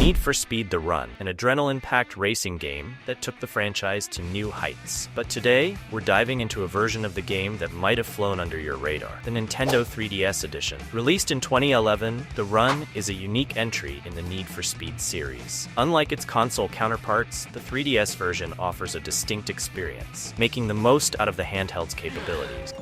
Need for Speed: The Run, an adrenaline-packed racing game that took the franchise to new heights. But today, we're diving into a version of the game that might have flown under your radar, the Nintendo 3DS edition. Released in 2011, The Run is a unique entry in the Need for Speed series. Unlike its console counterparts, the 3DS version offers a distinct experience, making the most out of the handheld's capabilities.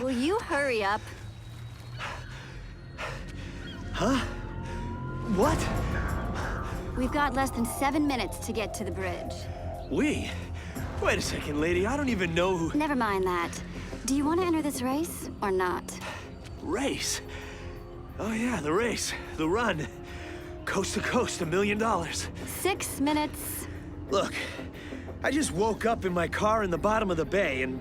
Will you hurry up? Huh? What? We've got less than 7 minutes to get to the bridge. We? Wait a second, lady. I don't even know who... Never mind that. Do you want to enter this race or not? Race? Oh yeah, the race. The run. Coast to coast, $1 million. 6 minutes. Look, I just woke up in my car in the bottom of the bay and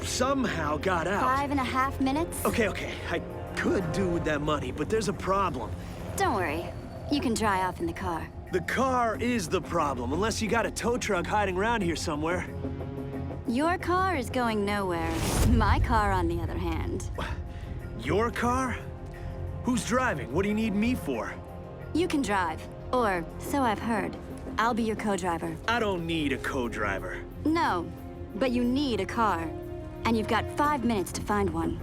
somehow got out. 5.5 minutes? Okay. I could do with that money, but there's a problem. Don't worry. You can dry off in the car. The car is the problem, unless you got a tow truck hiding around here somewhere. Your car is going nowhere. My car, on the other hand. Your car? Who's driving? What do you need me for? You can drive. Or, so I've heard. I'll be your co-driver. I don't need a co-driver. No, but you need a car. And you've got 5 minutes to find one.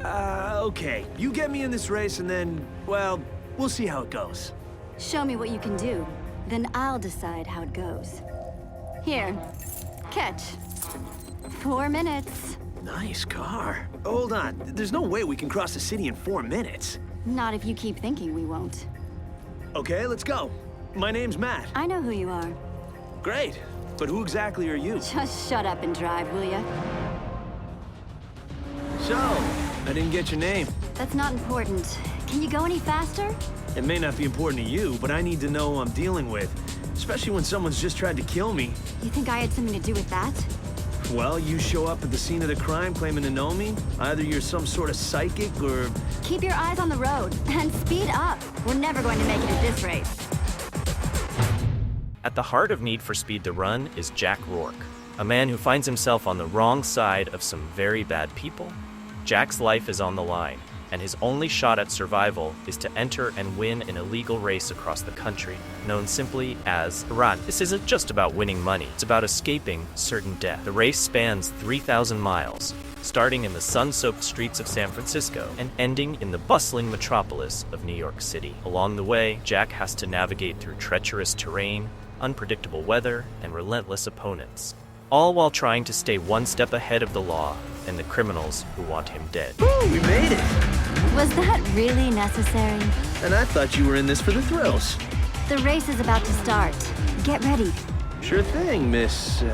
Okay. You get me in this race and then, well, we'll see how it goes. Show me what you can do. Then I'll decide how it goes. Here. Catch. 4 minutes. Nice car. Hold on. There's no way we can cross the city in 4 minutes. Not if you keep thinking we won't. Okay, let's go. My name's Matt. I know who you are. Great. But who exactly are you? Just shut up and drive, will ya? So, I didn't get your name. That's not important. Can you go any faster? It may not be important to you, but I need to know who I'm dealing with. Especially when someone's just tried to kill me. You think I had something to do with that? Well, you show up at the scene of the crime claiming to know me. Either you're some sort of psychic or... Keep your eyes on the road and speed up. We're never going to make it at this race. At the heart of Need for Speed: The Run is Jack Rourke, a man who finds himself on the wrong side of some very bad people. Jack's life is on the line, and his only shot at survival is to enter and win an illegal race across the country, known simply as The Run. This isn't just about winning money, it's about escaping certain death. The race spans 3,000 miles, starting in the sun-soaked streets of San Francisco and ending in the bustling metropolis of New York City. Along the way, Jack has to navigate through treacherous terrain, unpredictable weather, and relentless opponents, all while trying to stay one step ahead of the law and the criminals who want him dead. Woo, we made it! Was that really necessary? And I thought you were in this for the thrills. The race is about to start. Get ready. Sure thing, Miss...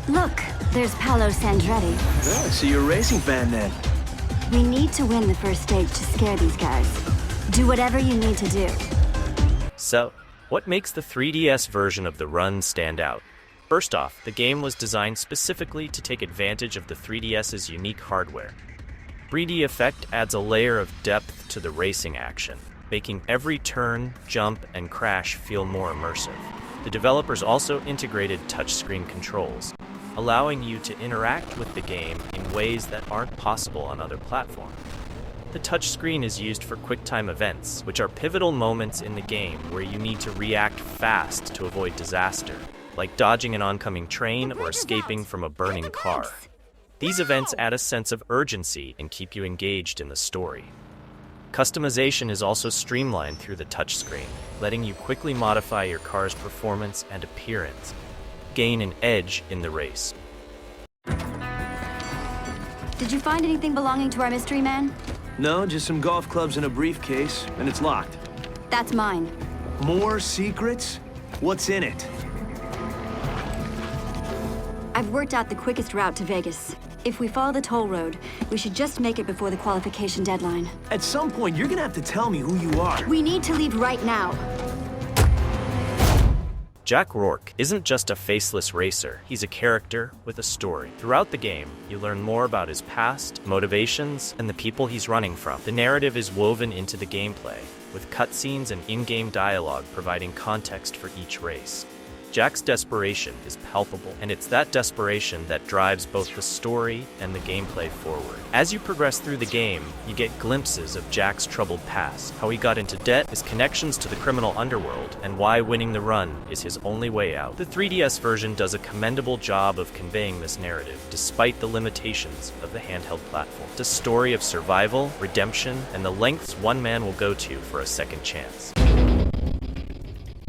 Look, there's Paolo Sandretti. Oh, so you're a racing fan then? We need to win the first stage to scare these guys. Do whatever you need to do. So, what makes the 3DS version of The Run stand out? First off, the game was designed specifically to take advantage of the 3DS's unique hardware. 3D Effect adds a layer of depth to the racing action, making every turn, jump, and crash feel more immersive. The developers also integrated touchscreen controls, allowing you to interact with the game in ways that aren't possible on other platforms. The touchscreen is used for QuickTime events, which are pivotal moments in the game where you need to react fast to avoid disaster, like dodging an oncoming train or escaping from a burning car. These events add a sense of urgency and keep you engaged in the story. Customization is also streamlined through the touchscreen, letting you quickly modify your car's performance and appearance, gain an edge in the race. Did you find anything belonging to our mystery man? No, just some golf clubs in a briefcase, and it's locked. That's mine. More secrets? What's in it? I've worked out the quickest route to Vegas. If we follow the toll road, we should just make it before the qualification deadline. At some point, you're gonna have to tell me who you are. We need to leave right now. Jack Rourke isn't just a faceless racer, he's a character with a story. Throughout the game, you learn more about his past, motivations, and the people he's running from. The narrative is woven into the gameplay, with cutscenes and in-game dialogue providing context for each race. Jack's desperation is palpable, and it's that desperation that drives both the story and the gameplay forward. As you progress through the game, you get glimpses of Jack's troubled past, how he got into debt, his connections to the criminal underworld, and why winning the run is his only way out. The 3DS version does a commendable job of conveying this narrative, despite the limitations of the handheld platform. It's a story of survival, redemption, and the lengths one man will go to for a second chance.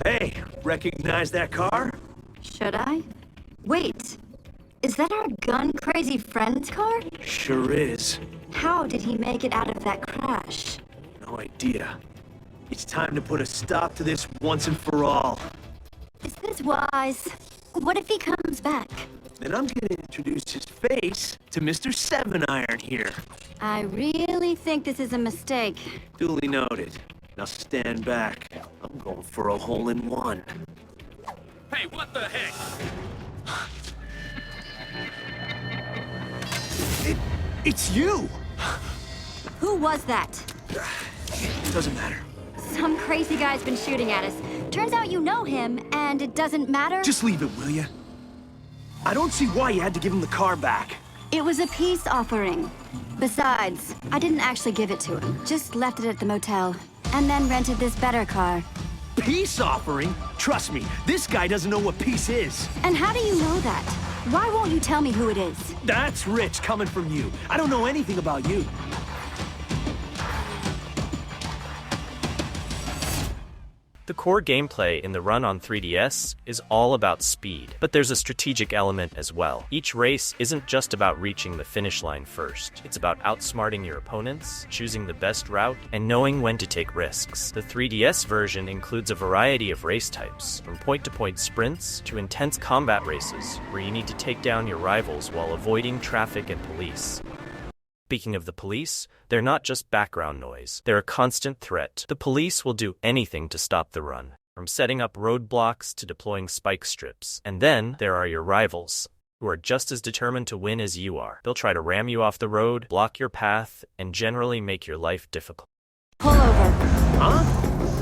Hey, recognize that car? Should I? Wait, is that our gun-crazy friend's car? Sure is. How did he make it out of that crash? No idea. It's time to put a stop to this once and for all. Is this wise? What if he comes back? Then I'm gonna introduce his face to Mr. Seven Iron here. I really think this is a mistake. Duly noted. Now stand back. I'm going for a hole-in-one. Hey, what the heck? It's you! Who was that? Doesn't matter. Some crazy guy's been shooting at us. Turns out you know him, and it doesn't matter? Just leave it, will ya? I don't see why you had to give him the car back. It was a peace offering. Besides, I didn't actually give it to him. Just left it at the motel. And then rented this better car. Peace offering? Trust me, this guy doesn't know what peace is. And how do you know that? Why won't you tell me who it is? That's rich coming from you. I don't know anything about you. The core gameplay in the run on 3DS is all about speed, but there's a strategic element as well. Each race isn't just about reaching the finish line first. It's about outsmarting your opponents, choosing the best route, and knowing when to take risks. The 3DS version includes a variety of race types, from point-to-point sprints to intense combat races, where you need to take down your rivals while avoiding traffic and police. Speaking of the police, they're not just background noise. They're a constant threat. The police will do anything to stop the run, from setting up roadblocks to deploying spike strips. And then there are your rivals, who are just as determined to win as you are. They'll try to ram you off the road, block your path, and generally make your life difficult. Pull over. Huh?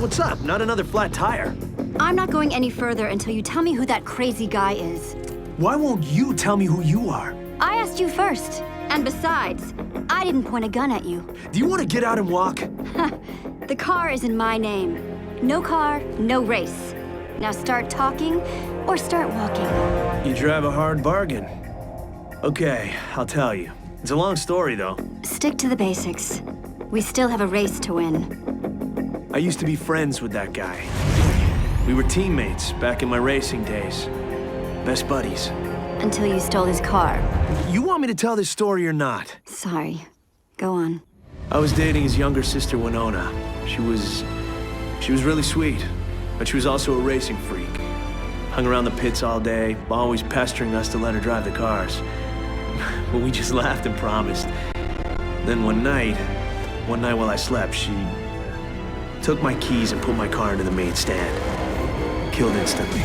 What's up? Not another flat tire. I'm not going any further until you tell me who that crazy guy is. Why won't you tell me who you are? I asked you first. And besides, I didn't point a gun at you. Do you want to get out and walk? The car is in my name. No car, no race. Now start talking or start walking. You drive a hard bargain. Okay, I'll tell you. It's a long story, though. Stick to the basics. We still have a race to win. I used to be friends with that guy. We were teammates back in my racing days. Best buddies. Until you stole his car. You want me to tell this story or not? Sorry. Go on. I was dating his younger sister, Winona. She was really sweet, but she was also a racing freak. Hung around the pits all day, always pestering us to let her drive the cars. But we just laughed and promised. Then one night while I slept, she took my keys and put my car into the main stand. Killed instantly.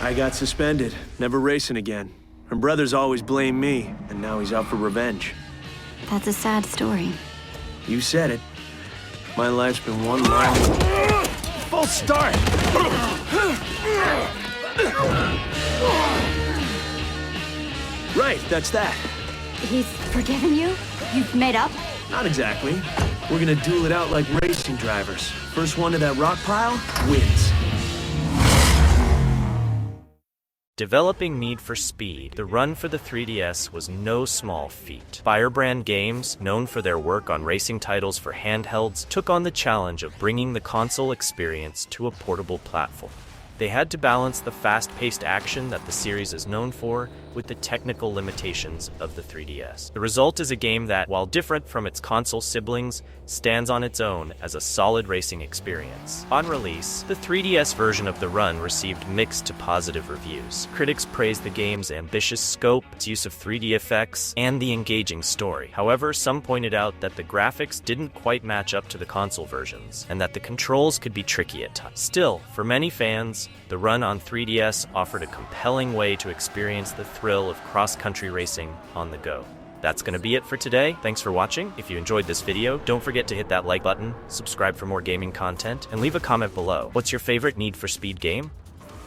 I got suspended, never racing again. Her brothers always blamed me, and now he's out for revenge. That's a sad story. You said it. My life's been one long... Full start! Right, that's that. He's forgiven you? You've made up? Not exactly. We're gonna duel it out like racing drivers. First one to that rock pile wins. Developing Need for Speed, the run for the 3DS was no small feat. Firebrand Games, known for their work on racing titles for handhelds, took on the challenge of bringing the console experience to a portable platform. They had to balance the fast-paced action that the series is known for with the technical limitations of the 3DS. The result is a game that, while different from its console siblings, stands on its own as a solid racing experience. On release, the 3DS version of The Run received mixed to positive reviews. Critics praised the game's ambitious scope, its use of 3D effects, and the engaging story. However, some pointed out that the graphics didn't quite match up to the console versions, and that the controls could be tricky at times. Still, for many fans, The Run on 3DS offered a compelling way to experience the thrill of cross-country racing on the go. That's going to be it for today. Thanks for watching. If you enjoyed this video, don't forget to hit that like button, subscribe for more gaming content, and leave a comment below. What's your favorite Need for Speed game?